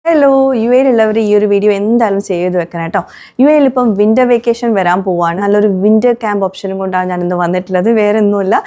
Hello U എയിലുള്ളവർ ഈ ഒരു video എന്തായാലും സേവ് ചെയ്ത് വെക്കണം കേട്ടോ. യു എയിൽ ഇപ്പം വിൻ്റർ വെക്കേഷൻ വരാൻ പോവാണ്. നല്ലൊരു വിൻ്റർ ക്യാമ്പ് ഓപ്ഷനും കൊണ്ടാണ് ഞാനിന്ന് വന്നിട്ടുള്ളത്. വേറെ ഒന്നുമില്ല,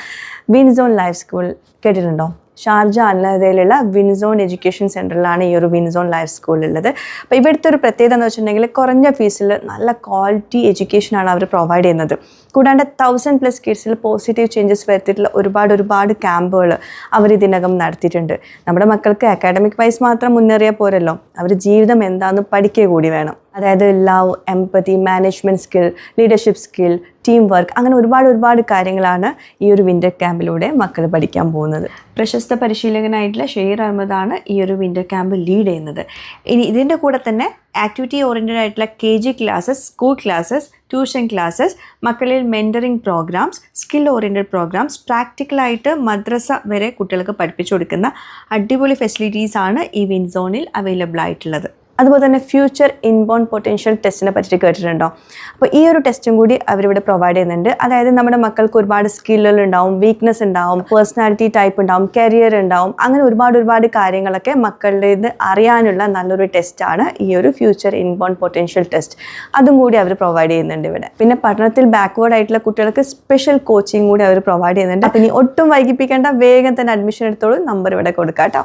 വിൻസോൺ ലൈഫ് സ്കൂൾ കേട്ടിട്ടുണ്ടോ? ഷാർജ അൽനഹദയിലുള്ള വിൻസോൺ എഡ്യൂക്കേഷൻ സെൻറ്ററിലാണ് ഈ ഒരു വിൻസോൺ ലൈഫ് സ്കൂൾ ഉള്ളത്. അപ്പോൾ ഇവിടുത്തെ ഒരു പ്രത്യേകത എന്ന് വെച്ചിട്ടുണ്ടെങ്കിൽ കുറഞ്ഞ ഫീസിൽ നല്ല ക്വാളിറ്റി എഡ്യൂക്കേഷനാണ് അവർ പ്രൊവൈഡ് ചെയ്യുന്നത്. കൂടാണ്ട് 1000+ കിഡ്സിൽ പോസിറ്റീവ് ചേഞ്ചസ് വരുത്തിയിട്ടുള്ള ഒരുപാട് ക്യാമ്പുകൾ അവർ ഇതിനകം നടത്തിയിട്ടുണ്ട്. നമ്മുടെ മക്കൾക്ക് അക്കാഡമിക് വൈസ് മാത്രം മുന്നേറിയാൽ പോരല്ലോ, അവർ ജീവിതം എന്താണെന്ന് പഠിക്കുക കൂടി വേണം. അതായത് love, empathy, management skill, leadership skill, team work, അങ്ങനെ ഒരുപാട് കാര്യങ്ങളാണ് ഈ ഒരു വിൻ്റർ ക്യാമ്പിലൂടെ മക്കൾ പഠിക്കാൻ പോകുന്നത്. പ്രശസ്ത പരിശീലകനായിട്ടുള്ള ഷെയ്ർ അഹമ്മദാണ് ഈ ഒരു വിൻ്റർ ക്യാമ്പ് ലീഡ് ചെയ്യുന്നത്. ഇനി ഇതിൻ്റെ കൂടെ തന്നെ ആക്ടിവിറ്റി ഓറിയൻറ്റഡ് ആയിട്ടുള്ള KG classes, school classes, tuition classes, മക്കളിൽ mentoring programmes, skill oriented programmes, പ്രാക്ടിക്കലായിട്ട് മദ്രസ വരെ കുട്ടികൾക്ക് പഠിപ്പിച്ചു കൊടുക്കുന്ന അടിപൊളി ഫെസിലിറ്റീസാണ് ഈ വിൻസോണിൽ അവൈലബിൾ ആയിട്ടുള്ളത്. അതുപോലെ തന്നെ ഫ്യൂച്ചർ ഇൻബോൺ പൊട്ടൻഷ്യൽ ടെസ്റ്റിനെ പറ്റിയിട്ട് കേട്ടിട്ടുണ്ടോ? അപ്പോൾ ഈ ഒരു ടെസ്റ്റും കൂടി അവരിവിടെ പ്രൊവൈഡ് ചെയ്യുന്നുണ്ട്. അതായത് നമ്മുടെ മക്കൾക്ക് ഒരുപാട് സ്കില്ലുകൾ ഉണ്ടാവും, വീക്ക്നെസ് ഉണ്ടാവും, പേഴ്സണാലിറ്റി ടൈപ്പ് ഉണ്ടാവും, കരിയർ ഉണ്ടാവും, അങ്ങനെ ഒരുപാട് കാര്യങ്ങളൊക്കെ മക്കളുടെ ഇത് അറിയാനുള്ള നല്ലൊരു ടെസ്റ്റാണ് ഈ ഒരു ഫ്യൂച്ചർ ഇൻബോൺ പൊട്ടൻഷ്യൽ ടെസ്റ്റ്. അതും കൂടി അവർ പ്രൊവൈഡ് ചെയ്യുന്നുണ്ട് ഇവിടെ. പിന്നെ പഠനത്തിൽ ബാക്ക്വേർഡ് ആയിട്ടുള്ള കുട്ടികൾക്ക് സ്പെഷ്യൽ കോച്ചിങ് കൂടി അവർ പ്രൊവൈഡ് ചെയ്യുന്നുണ്ട്. അപ്പം ഇനി ഒട്ടും വൈകിപ്പിക്കേണ്ട, വേഗം തന്നെ അഡ്മിഷൻ എടുത്തോളൂ. നമ്പർ ഇവിടെ കൊടുക്കാം കേട്ടോ.